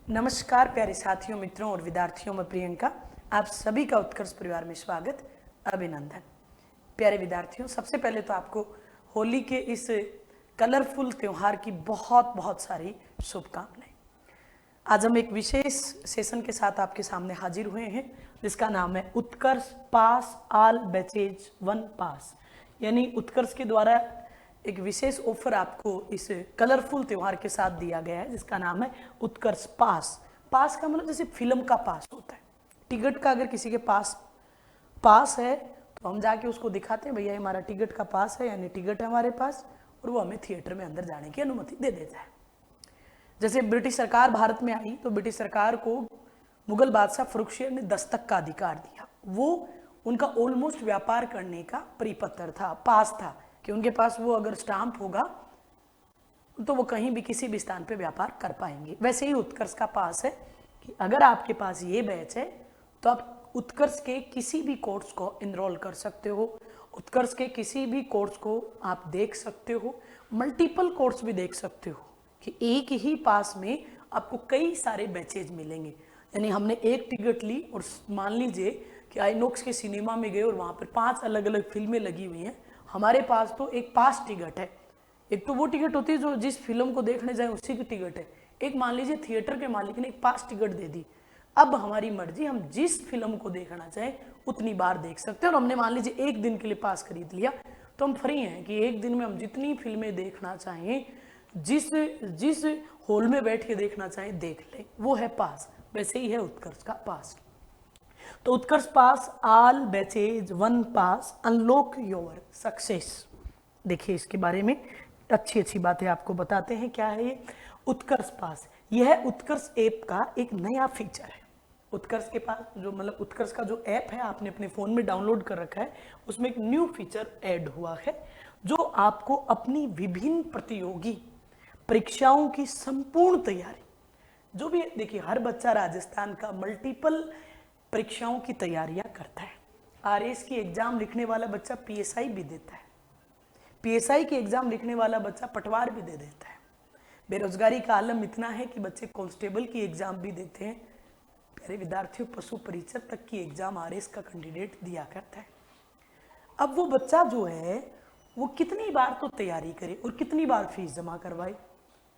नमस्कार प्यारे साथियों, मित्रों और विद्यार्थियों, में प्रियंका आप सभी का उत्कर्ष परिवार में स्वागत, अभिनंदन। प्यारे विद्यार्थियों, सबसे पहले तो आपको होली के इस कलरफुल त्योहार की बहुत बहुत सारी शुभकामनाएं। आज हम एक विशेष सेशन के साथ आपके सामने हाजिर हुए हैं जिसका नाम है उत्कर्ष पास ऑल बैचेज 1 पास, यानी उत्कर्ष के द्वारा एक विशेष ऑफर आपको इस कलरफुल त्योहार के साथ दिया गया है जिसका नाम है उत्कर्ष पास। पास का मतलब जैसे फिल्म का पास होता है, टिकट का अगर किसी के पास है तो हम जाके उसको दिखाते हैं, भैया हमारा टिकट का पास है, यानी टिकट है हमारे पास, और वो हमें थिएटर में अंदर जाने की अनुमति दे देता है। जैसे ब्रिटिश सरकार भारत में आई तो ब्रिटिश सरकार को मुगल बादशाह फर्रुखशियर ने दस्तक का अधिकार दिया। वो उनका ऑलमोस्ट व्यापार करने का परिपत्र था, पास था, कि उनके पास वो अगर स्टाम्प होगा तो वो कहीं भी किसी भी स्थान पे व्यापार कर पाएंगे। वैसे ही उत्कर्ष का पास है कि अगर आपके पास ये बैच है तो आप उत्कर्ष के किसी भी कोर्स को इनरोल कर सकते हो, उत्कर्ष के किसी भी कोर्स को आप देख सकते हो, मल्टीपल कोर्स भी देख सकते हो कि एक ही पास में आपको कई सारे बैचेज मिलेंगे। यानी हमने एक टिकट ली और मान लीजिए कि आईनॉक्स के सिनेमा में गए और वहाँ पर 5 अलग अलग फिल्में लगी हुई हैं, हमारे पास तो एक पास टिकट है। एक तो वो टिकट होती है जो जिस फिल्म को देखने जाए उसी की टिकट है, एक मान लीजिए थिएटर के मालिक ने एक पास टिकट दे दी। अब हमारी मर्जी, हम जिस फिल्म को देखना चाहें उतनी बार देख सकते हैं। और हमने मान लीजिए एक दिन के लिए पास खरीद लिया तो हम फ्री हैं कि एक दिन में हम जितनी फिल्में देखना चाहें, जिस हॉल में बैठ के देखना चाहें देख लें, वो है पास। वैसे ही है उत्कर्ष का पास। तो Utkarsh pass all batches 1 pass unlock your success. देखिए इसके बारे में अच्छी अच्छी बातें आपको बताते हैं। क्या है ये उत्कर्ष पास? यह उत्कर्ष ऐप का एक नया फीचर है। उत्कर्ष के पास जो मतलब उत्कर्ष का जो ऐप है आपने अपने फोन में डाउनलोड कर रखा है, उसमें एक न्यू फीचर ऐड हुआ है जो आपको अपनी विभिन्न प्रतियोगी परीक्षाओं की संपूर्ण तैयारी, जो भी देखिए हर बच्चा राजस्थान का मल्टीपल परीक्षाओं की तैयारियां करता है। आरएस की एग्जाम लिखने वाला बच्चा पीएसआई भी देता है, पीएसआई की एग्जाम लिखने वाला बच्चा पटवार भी दे देता है। बेरोजगारी का आलम इतना है कि बच्चे कांस्टेबल की एग्जाम भी देते हैं। प्यारे विद्यार्थियों, पशु परीक्षक तक की एग्जाम आरएस का कैंडिडेट दिया करता है। अब वो बच्चा जो है वो कितनी बार तो तैयारी करे और कितनी बार फीस जमा करवाए।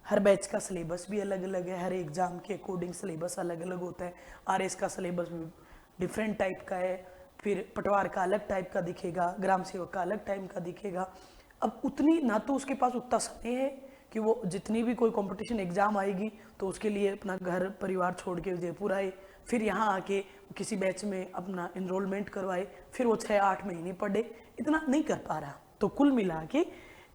हर बैच का सिलेबस भी अलग अलग है, हर एग्जाम के अकॉर्डिंग सिलेबस अलग अलग होता है। आरएस का सिलेबस डिफरेंट टाइप का है, फिर पटवार का अलग टाइप का दिखेगा, ग्राम सेवक का अलग टाइप का दिखेगा। अब उतनी ना तो उसके पास उतना समय है कि वो जितनी भी कोई कंपटीशन एग्जाम आएगी तो उसके लिए अपना घर परिवार छोड़ के जयपुर आए, फिर यहाँ आके किसी बैच में अपना इनरोलमेंट करवाए, फिर वो 6-8 महीने पढ़े, इतना नहीं कर पा रहा। तो कुल मिला के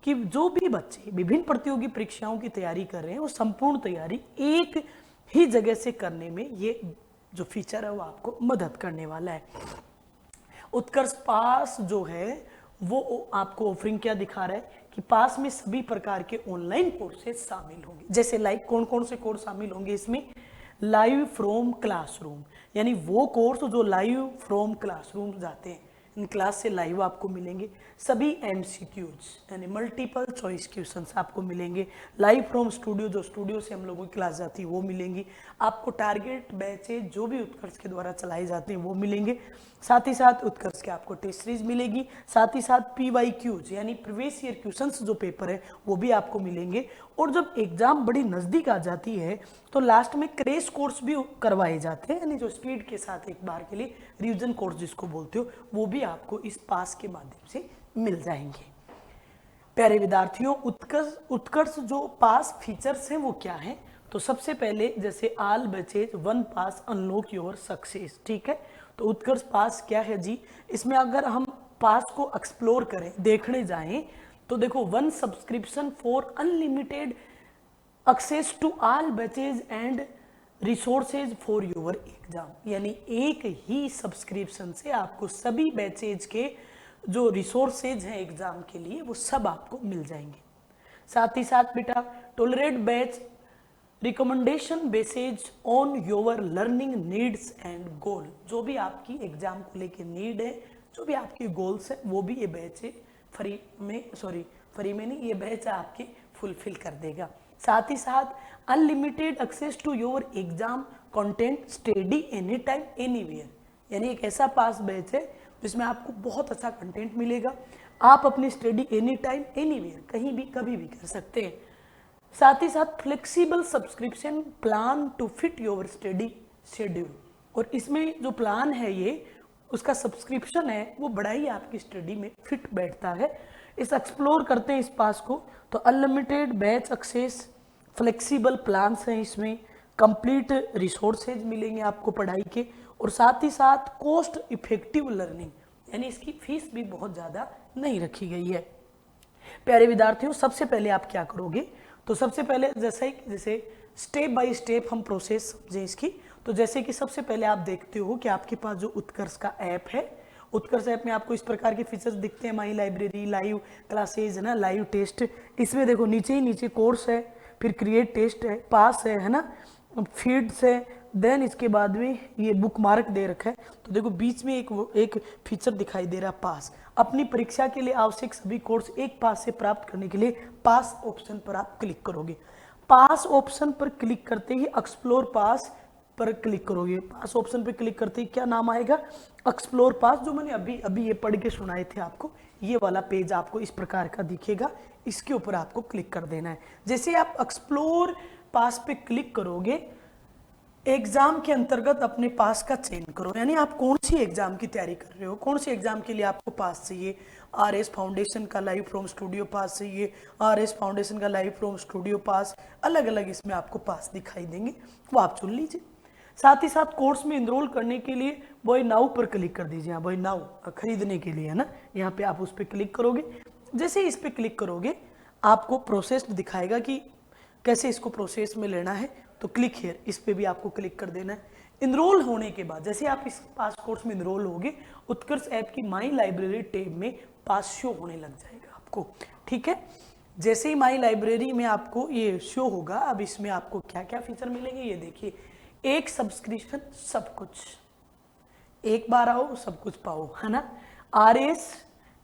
कि जो भी बच्चे विभिन्न प्रतियोगी परीक्षाओं की तैयारी कर रहे हैं वो संपूर्ण तैयारी एक ही जगह से करने में ये जो फीचर है वो आपको मदद करने वाला है। उत्कर्ष पास जो है वो आपको ऑफरिंग क्या दिखा रहा है कि पास में सभी प्रकार के ऑनलाइन कोर्सेज शामिल होंगे। जैसे लाइक कौन कौन से कोर्स शामिल होंगे इसमें? लाइव फ्रॉम क्लासरूम, यानी वो कोर्स जो लाइव फ्रॉम क्लासरूम जाते हैं, इन क्लास से लाइव आपको मिलेंगे। सभी एमसीक्यूज यानी मल्टीपल चॉइस क्वेश्चंस आपको मिलेंगे। लाइव फ्रॉम स्टूडियो, जो स्टूडियो से हम लोगों की क्लास जाती है वो मिलेंगी आपको। टारगेट बैचेज जो भी उत्कर्ष के द्वारा चलाई जाती हैं वो मिलेंगे। साथ ही साथ उत्कर्ष के आपको टेस्ट सीरीज मिलेगी। साथ ही साथ पीवाईक्यूज यानी प्रीवियस ईयर क्वेश्चंस जो पेपर है वो भी आपको मिलेंगे। और जब एग्जाम बड़ी नज़दीक आ जाती है तो लास्ट में क्रैश कोर्स भी करवाए जाते हैं, यानी जो स्पीड के साथ एक बार के लिए रिवीजन कोर्स जिसको बोलते हो, वो भी आपको इस पास के माध्यम से मिल जाएंगे। प्यारे विद्यार्थियों, उत्कर्ष जो पास फीचर्स हैं वो क्या हैं? तो सबसे पहले जैसे all batches 1 pass unlock your success, ठीक है। तो उत्कर्ष पास क्या है जी? इसमें अगर हम पास को एक्सप्लोर करें, देखने जाएं, तो देखो 1 subscription for unlimited access to all batches and resources for your exam, यानी एक ही सब्सक्रिप्शन से आपको सभी बैचेज के जो रिसोर्सेज हैं एग्जाम के लिए वो सब आपको मिल जाएंगे। साथ ही साथ बेटा tailored batch recommendation basis on your learning needs and goal, जो भी आपकी एग्जाम को लेके नीड है, जो भी आपकी गोल्स है, वो भी ये बैच फ्री में नहीं, ये बैच आपके फुलफिल कर देगा। साथ ही साथ unlimited access to your exam content study any time anywhere, यानी एक ऐसा पास बैच है जिसमें आपको बहुत अच्छा कंटेंट मिलेगा, आप अपनी स्टडी एनी टाइम एनीवेयर कहीं भी कभी भी कर सकते हैं। साथ ही साथ flexible subscription plan to fit your study schedule, और इसमें जो प्लान है ये उसका सब्सक्रिप्शन है वो बड़ा ही आपकी स्टडी में फिट बैठता है। इस एक्सप्लोर करते हैं इस पास को, तो unlimited batch access, flexible plans हैं इसमें, कंप्लीट रिसोर्सेज मिलेंगे आपको पढ़ाई के, और साथ ही साथ कॉस्ट इफेक्टिव लर्निंग, यानी इसकी फीस भी बहुत ज़्यादा नहीं रखी गई है। प्यारे विद्यार्थियों, सबसे पहले आप क्या करोगे, तो सबसे पहले जैसे स्टेप बाय स्टेप हम प्रोसेस समझें इसकी, तो जैसे कि सबसे पहले आप देखते हो कि आपके पास जो उत्कर्ष का ऐप है, उत्कर्ष ऐप में आपको इस प्रकार के फीचर्स दिखते हैं, माई लाइब्रेरी, लाइव क्लासेज है ना, लाइव टेस्ट, इसमें देखो नीचे ही नीचे कोर्स है, फिर क्रिएट टेस्ट है, पास है ना, फीड्स है, देन इसके बाद में ये बुक मार्क दे रखा है, तो देखो बीच में एक फीचर दिखाई दे रहा है पास। अपनी परीक्षा के लिए आवश्यक सभी कोर्स एक पास से प्राप्त करने के लिए पास ऑप्शन पर आप क्लिक करोगे। पास ऑप्शन पर क्लिक करते ही एक्सप्लोर पास पर क्लिक करोगे। पास ऑप्शन पर क्लिक करते ही क्या नाम आएगा, एक्सप्लोर पास, जो मैंने अभी ये पढ़ के सुनाए थे आपको, ये वाला पेज आपको इस प्रकार का दिखेगा, इसके ऊपर आपको क्लिक कर देना है। जैसे आप एक्सप्लोर पास पे क्लिक करोगे, एग्जाम के अंतर्गत अपने पास का चयन करो, यानी आप कौन सी एग्जाम की तैयारी कर रहे हो, कौन सी एग्जाम के लिए आपको पास चाहिए। आरएस फाउंडेशन का लाइव फ्रॉम स्टूडियो पास चाहिए, आरएस फाउंडेशन का लाइव फ्रॉम स्टूडियो पास, अलग अलग इसमें आपको पास दिखाई देंगे, वो आप चुन लीजिए। साथ ही साथ कोर्स में इनरोल करने के लिए बॉय नाउ पर क्लिक कर दीजिए, बॉय नाउ खरीदने के लिए है ना, यहाँ पे आप उस पर क्लिक करोगे। जैसे इस पर क्लिक करोगे आपको प्रोसेस दिखाएगा कि कैसे इसको प्रोसेस में लेना है, तो क्लिक हियर, इस पे भी आपको क्लिक कर देना है। इनरोल होने के बाद जैसे आप इस पास कोर्स में इनरोल होगे, उत्कर्ष ऐप की माई लाइब्रेरी टैब में पास शो होने लग जाएगा आपको, ठीक है। जैसे ही माई लाइब्रेरी में आपको ये शो होगा, अब इसमें आपको क्या क्या फीचर मिलेंगे ये देखिए। एक सब्सक्रिप्शन सब कुछ, एक बार आओ सब कुछ पाओ, है ना। आरएस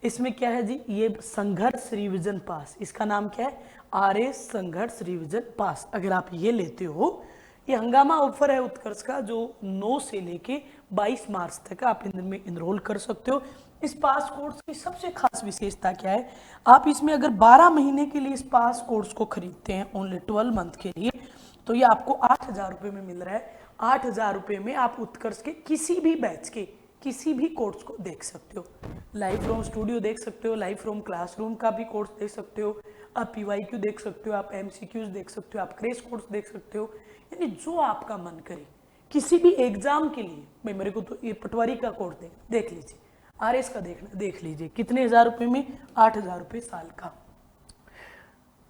इसमें क्या है जी, ये संघर्ष रिवीजन पास, इसका नाम क्या है, आरएस संघर्ष रिवीजन पास। अगर आप ये लेते हो, ये हंगामा ऑफर है उत्कर्ष का, जो 9 से लेके 22 मार्च तक आप इनमें इनरोल कर सकते हो। इस पास कोर्स की सबसे खास विशेषता क्या है, आप इसमें अगर 12 महीने के लिए इस पास कोर्स को खरीदते हैं, ओनली 12 मंथ के लिए, तो ये आपको 8,000 रुपये में मिल रहा है। 8,000 रुपये में आप उत्कर्ष के किसी भी बैच के किसी भी कोर्स को देख सकते हो। लाइव फ्रॉम स्टूडियो देख सकते हो, लाइव फ्रॉम क्लासरूम का भी कोर्स देख सकते हो, आप पीवाईक्यू देख सकते हो, आप एमसीक्यूज देख सकते हो, आप क्रेश कोर्स देख सकते हो, यानी जो आपका मन करे किसी भी एग्जाम के लिए। भाई मेरे को तो ये पटवारी का कोर्स देख लीजिए, आरएस का देख लीजिए, कितने 1,000 रुपये में, 8,000 रुपये साल का।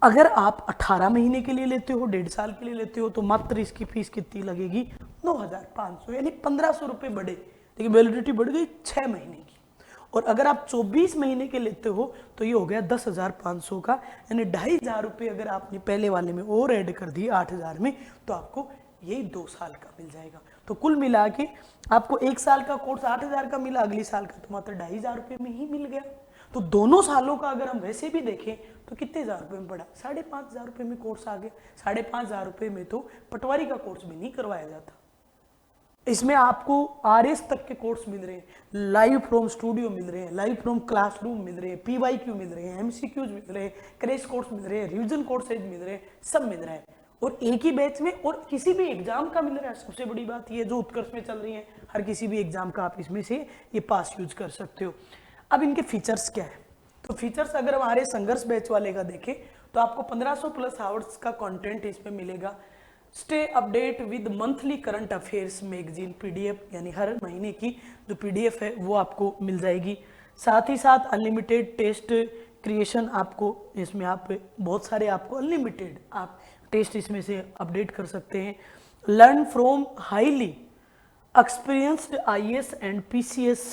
अगर आप 18 महीने के लिए लेते हो, 1.5 साल के लिए लेते हो, तो मात्र इसकी फीस कितनी लगेगी, 9,500, यानी 1,500 रुपये बढ़े, लेकिन वैलिडिटी बढ़ गई 6 महीने की। और अगर आप 24 महीने के लेते हो तो ये हो गया 10,500 का, यानी 2,500 रुपये अगर आपने पहले वाले में और ऐड कर दिए 8,000 में, तो आपको यही 2 साल का मिल जाएगा। तो कुल मिला के आपको 1 साल का कोर्स 8,000 का मिला, अगली साल का तो मात्र 2,500 रुपये में ही मिल गया। तो दोनों सालों का अगर हम वैसे भी देखें तो कितने हज़ार रुपये में पड़ा, 5,500 रुपये में कोर्स आ गया। 5,500 रुपये में तो पटवारी का कोर्स भी नहीं करवाया जाता। इसमें आपको आरएस तक के कोर्स मिल रहे हैं, लाइव फ्रॉम स्टूडियो मिल रहे हैं, लाइव फ्रॉम क्लासरूम मिल रहे हैं, पीवाईक्यू मिल रहे हैं, एमसीक्यूज मिल रहे हैं, क्रैश कोर्स मिल रहे हैं, रिवीजन कोर्सेज मिल रहे हैं, सब मिल रहा है, और एक ही बैच में, और किसी भी एग्जाम का मिल रहा है। सबसे बड़ी बात ये जो उत्कर्ष में चल रही है, हर किसी भी एग्जाम का आप इसमें से ये पास यूज कर सकते हो। अब इनके फीचर्स क्या है, तो फीचर्स अगर हमारे संघर्ष बैच वाले का देखें तो आपको 1500 प्लस आवर्स का कंटेंट इसमें मिलेगा। Stay update with monthly current affairs magazine PDF, यानी हर महीने की जो पीडीएफ है वो आपको मिल जाएगी। साथ ही साथ अनलिमिटेड टेस्ट क्रिएशन, आपको इसमें आप बहुत सारे आपको अनलिमिटेड आप टेस्ट इसमें से अपडेट कर सकते हैं। Learn from highly experienced IAS and PCS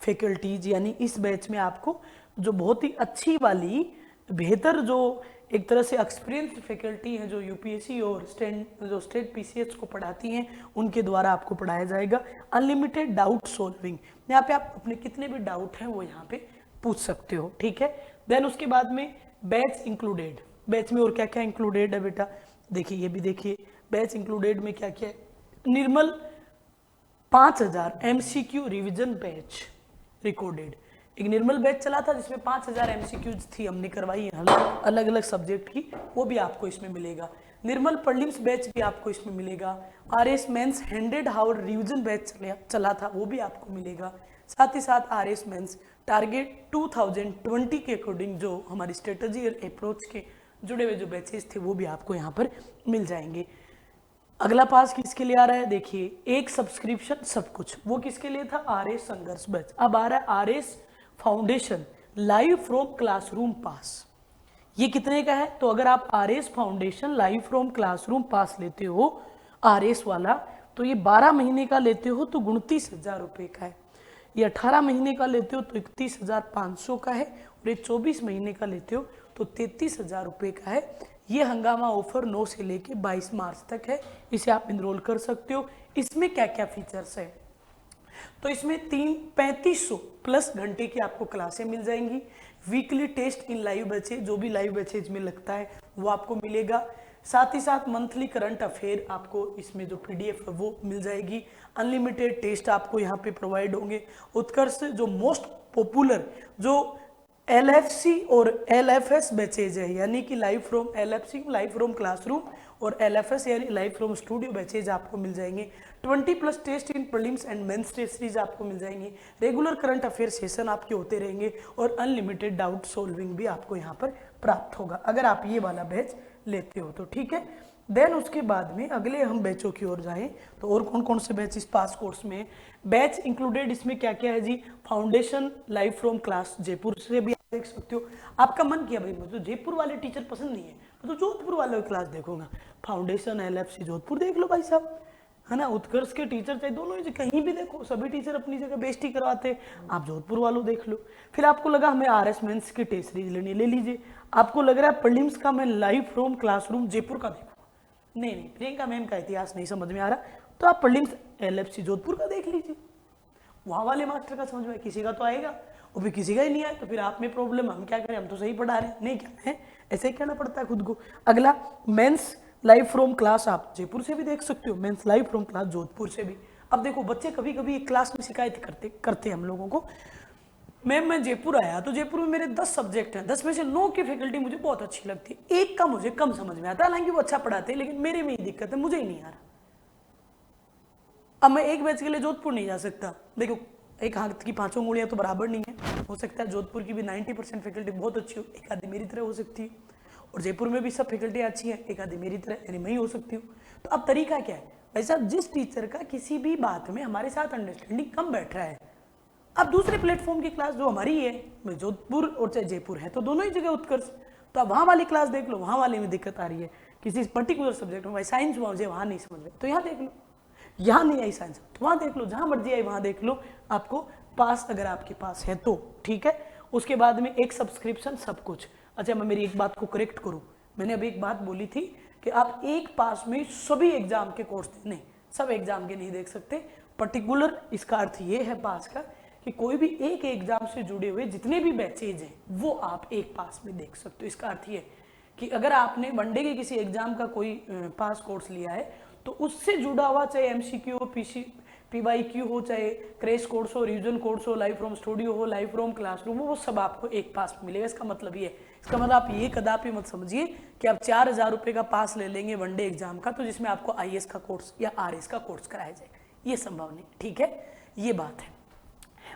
faculties, यानी इस बैच में आपको जो बहुत ही अच्छी वाली बेहतर जो एक तरह से एक्सपीरियंस्ड फैकल्टी है, जो यूपीएससी और स्टेट पीसीएस को पढ़ाती हैं, उनके द्वारा आपको पढ़ाया जाएगा। अनलिमिटेड डाउट सॉल्विंग, यहाँ पे आप अपने कितने भी डाउट हैं वो यहाँ पे पूछ सकते हो, ठीक है। देन उसके बाद में बैच इंक्लूडेड, बैच में और क्या क्या इंक्लूडेड है बेटा, देखिए ये भी देखिए बैच इंक्लूडेड में क्या क्या है। निर्मल 5000 MCQ रिवीजन बैच रिकॉर्डेड, एक निर्मल बैच चला था जिसमें 5000 MCQs थी, हमने करवाई अलग अलग सब्जेक्ट की, वो भी आपको इसमें मिलेगा। निर्मल प्रीलिम्स बैच भी आपको इसमें मिलेगा। RS मेंस 100 हावर रिवीजन बैच चला था, वो भी आपको मिलेगा। साथ ही साथ RS मेंस टारगेट 2020 के अकॉर्डिंग जो हमारी स्ट्रेटजी और अप्रोच के जुड़े हुए जो बैचेस थे वो भी आपको यहाँ पर मिल जाएंगे। अगला पास किसके लिए आ रहा है, देखिए एक सब्सक्रिप्शन सब कुछ, वो किसके लिए था, RS संघर्ष बैच। अब आ रहा है RS foundation live from classroom pass, ये कितने का है, तो अगर आप RS foundation live from classroom pass लेते हो RS वाला, तो ये 12 महीने का लेते हो तो 29,000 रुपये का है, ये 18 महीने का लेते हो तो 31,500 का है, और ये 24 महीने का लेते हो तो 33,000 रुपये का है। ये हंगामा ऑफर 9 से लेके 22 मार्च तक है, इसे आप इनरोल कर सकते हो। इसमें क्या क्या फीचर्स है, तो इसमें 3500 प्लस घंटे की आपको क्लासें मिल जाएंगी। Weekly test in live batches, जो भी लाइव बैचेज में लगता है वो आपको मिलेगा। साथ ही साथ मंथली करंट अफेयर आपको इसमें जो PDF है वो मिल जाएगी। अनलिमिटेड टेस्ट आपको यहाँ पे प्रोवाइड होंगे। उत्कर्ष जो मोस्ट पॉपुलर जो LFC और LFS बैचेज है, यानी कि live from LFC live from classroom और LFS यानी लाइव फ्रॉम स्टूडियो बैचेज आपको मिल जाएंगे। 20+ test in prelims and mains test series आपको मिल जाएंगी। रेगुलर करंट अफेयर सेशन आपके होते रहेंगे और अनलिमिटेड डाउट सोल्विंग भी आपको यहाँ पर प्राप्त होगा अगर आप ये वाला बैच लेते हो तो, ठीक है। देन उसके बाद में अगले हम बैचों की ओर जाएं तो और कौन कौन से बैच इस पास कोर्स में बैच इंक्लूडेड, इसमें क्या क्या है जी, foundation live from class Jaipur से भी देख सकते हो। आपका मन किया भाई मुझे तो जयपुर वाले टीचर पसंद नहीं है, मैं तो जोधपुर वाले क्लास देखूंगा, फाउंडेशन LFC जोधपुर देख लो भाई साहब, है ना। उत्कर्ष के टीचर चाहे दोनों ही कहीं भी देखो, सभी टीचर अपनी जगह बेइज्जती करवाते, आप जोधपुर वालों देख लो। फिर आपको लगा हमें RS मेंस की टेस्ट सीरीज लेनी, ले लीजिए। आपको लग रहा है प्रीलिम्स का मैं लाइव फ्रॉम क्लासरूम जयपुर का देखूंगा, नहीं प्रियंका मैम का इतिहास नहीं समझ में आ रहा, तो आप प्रीलिम्स LFC जोधपुर का देख लीजिए, वहां वाले मास्टर का समझ में, किसी का तो आएगा, वो भी किसी का ही नहीं आया, तो फिर आप में प्रॉब्लम, हम क्या करें, हम तो सही पढ़ा रहे हैं, नहीं क्या है, ऐसे ही कहना पड़ता है खुद को। अगला मेंस लाइव फ्रॉम क्लास आप जयपुर से भी देख सकते हो, mains live from class Jodhpur से भी। अब देखो बच्चे कभी कभी एक क्लास में शिकायत करते हम लोगों को, मैम मैं जयपुर आया तो जयपुर में मेरे 10 सब्जेक्ट हैं, 10 में से 9 की फैकल्टी मुझे बहुत अच्छी लगती है, एक का मुझे कम समझ में आता है, हालांकि वो अच्छा पढ़ाते हैं, लेकिन मेरे में ही दिक्कत है, मुझे ही नहीं आ रहा। अब मैं एक बैच के लिए जोधपुर नहीं जा सकता, देखो एक हाथ की 5 उंगलियां तो बराबर नहीं है, हो सकता है जोधपुर की भी 90% फैकल्टी बहुत अच्छी हो, एक आधी मेरी तरह हो सकती है, और जयपुर में भी सब फैकल्टी अच्छी है, एक आधी मेरी तरह यानी मैं ही हो सकती हूँ। तो अब तरीका क्या है भाई साहब, जिस टीचर का किसी भी बात में हमारे साथ अंडरस्टैंडिंग कम बैठ रहा है, अब दूसरे प्लेटफॉर्म की क्लास जो हमारी है, जोधपुर और चाहे जयपुर है तो दोनों ही जगह उत्कर्ष, तो आप वहाँ वाली क्लास देख लो, वहाँ वाले में दिक्कत आ रही है किसी पर्टिकुलर सब्जेक्ट में, भाई साइंस मुझे वहाँ नहीं समझ में, तो यहाँ देख लो, यहाँ नहीं आई साइंस तो वहाँ देख लो, जहाँ मर्जी आई वहाँ देख लो, आपको पास अगर आपके पास है तो, ठीक है। उसके बाद में एक सब्सक्रिप्शन सब कुछ। अच्छा मैं मेरी एक बात को करेक्ट करूँ, मैंने अभी एक बात बोली थी कि आप एक पास में सभी एग्जाम के कोर्स नहीं, सब एग्जाम के नहीं देख सकते, पर्टिकुलर, इसका अर्थ ये है पास का कि कोई भी एक एग्जाम से जुड़े हुए जितने भी बैचेज हैं वो आप एक पास में देख सकते हो। इसका अर्थ ये कि अगर आपने वनडे के किसी एग्जाम का कोई पास कोर्स लिया है तो उससे जुड़ा हुआ, चाहे MCQ हो, PYQ हो, चाहे क्रैश कोर्स हो, रिविजन कोर्स हो, लाइव फ्रॉम स्टूडियो हो, लाइव फ्रॉम क्लासरूम हो, वो सब आपको एक पास में मिलेगा। इसका मतलब ये, इसका मतलब आप ये कदापि मत समझिए कि आप 4,000 रुपये का पास ले लेंगे वनडे एग्जाम का तो जिसमें आपको IS का कोर्स या RS का कोर्स कराया जाएगा, ये संभव नहीं, ठीक है, ये बात है।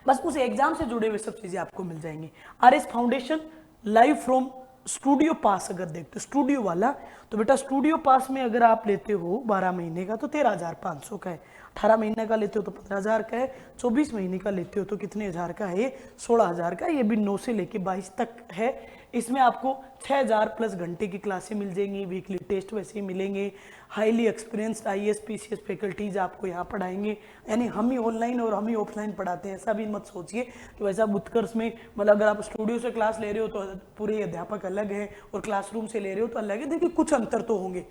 बस उस एग्जाम से जुड़े हुए सब चीजें आपको मिल जाएंगी। RS foundation live from studio pass अगर देखते हो स्टूडियो वाला, तो बेटा स्टूडियो पास में अगर आप लेते हो 12 महीने का तो 13,500 का है, 18 महीने का लेते हो तो 15,000 का है, 24 महीने का लेते हो तो कितने हज़ार का है, 16,000 का, ये भी 9 से लेके 22 तक है। इसमें आपको 6,000 प्लस घंटे की क्लासें मिल जाएंगी, वीकली टेस्ट वैसे ही मिलेंगे, highly experienced IAS PCS faculties आपको यहाँ पढ़ाएंगे, यानी हम ही ऑनलाइन और हम ही ऑफलाइन पढ़ाते हैं, ऐसा भी मत सोचिए कि वैसा उत्कर्ष में मतलब अगर आप स्टूडियो से क्लास ले रहे हो तो पूरे अध्यापक अलग है और क्लासरूम से ले रहे हो तो अलग है। देखिए कुछ अंतर तो होंगे,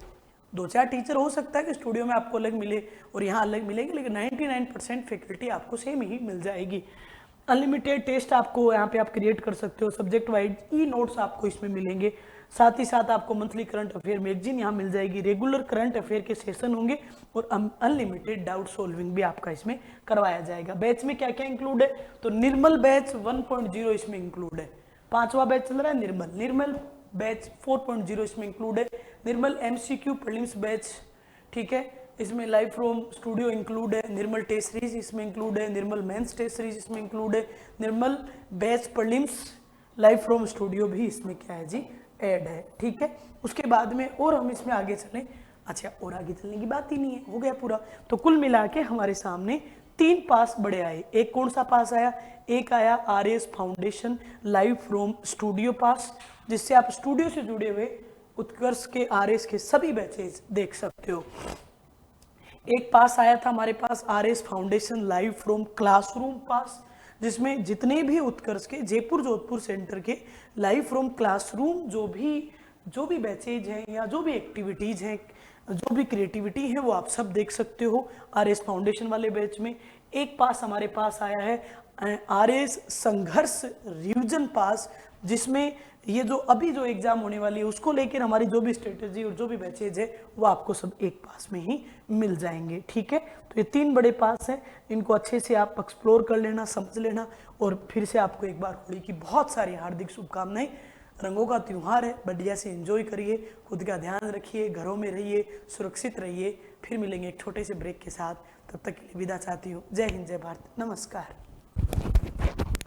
2-4 टीचर हो सकता है कि स्टूडियो में आपको अलग मिले और यहाँ अलग मिलेगी, लेकिन 99% फैकल्टी आपको सेम ही मिल जाएगी। अनलिमिटेड टेस्ट आपको यहाँ पे आप क्रिएट कर सकते हो, सब्जेक्ट वाइज ई नोट्स आपको इसमें मिलेंगे, साथ ही साथ आपको मंथली करंट अफेयर मैगजीन यहाँ मिल जाएगी, रेगुलर करंट अफेयर के सेशन होंगे और अनलिमिटेड डाउट सॉल्विंग भी आपका इसमें करवाया जाएगा। बैच में क्या क्या इंक्लूड है, तो निर्मल बैच 1.0 इसमें इंक्लूड है, 5वां बैच चल रहा है निर्मल, निर्मल बैच 4.0 इसमें इंक्लूड है, निर्मल एमसीक्यू प्रीलिम्स बैच, ठीक है, इसमें लाइव फ्रॉम स्टूडियो इंक्लूड है, निर्मल टेस्ट सीरीज इसमें इंक्लूड है, निर्मल मेंस टेस्ट सीरीज इसमें इंक्लूड है, Nirmal batch prelims live from studio भी इसमें क्या है जी ऐड है, ठीक है। उसके बाद में और हम इसमें आगे चलें, अच्छा और आगे चलने की बात ही नहीं है, हो गया पूरा। तो कुल मिला के हमारे सामने 3 पास बड़े आए, एक कौन सा पास आया, एक आया RS foundation live from studio pass, जिससे आप स्टूडियो से जुड़े हुए उत्कर्ष के आरएस के सभी बैचेज देख सकते हो। एक पास आया था हमारे पास RS foundation live from classroom pass, जिसमें जितने भी उत्कर्ष के जयपुर जोधपुर सेंटर के लाइव फ्रॉम क्लासरूम जो भी बैचेज हैं या जो भी एक्टिविटीज हैं, जो भी क्रिएटिविटी है वो आप सब देख सकते हो आरएस फाउंडेशन वाले बैच में। एक पास हमारे पास आया है आरएस संघर्ष रिविजन पास, जिसमें ये जो अभी जो एग्जाम होने वाली है उसको लेकर हमारी जो भी स्ट्रेटेजी और जो भी बैचेज है वो आपको सब एक पास में ही मिल जाएंगे, ठीक है। तो ये 3 बड़े पास हैं, इनको अच्छे से आप एक्सप्लोर कर लेना, समझ लेना, और फिर से आपको एक बार होली की बहुत सारी हार्दिक शुभकामनाएं। रंगों का त्योहार है, बढ़िया से एंजॉय करिए, खुद का ध्यान रखिए, घरों में रहिए, सुरक्षित रहिए। फिर मिलेंगे एक छोटे से ब्रेक के साथ, तब तक के लिए विदा चाहती हूँ। जय हिंद, जय भारत, नमस्कार।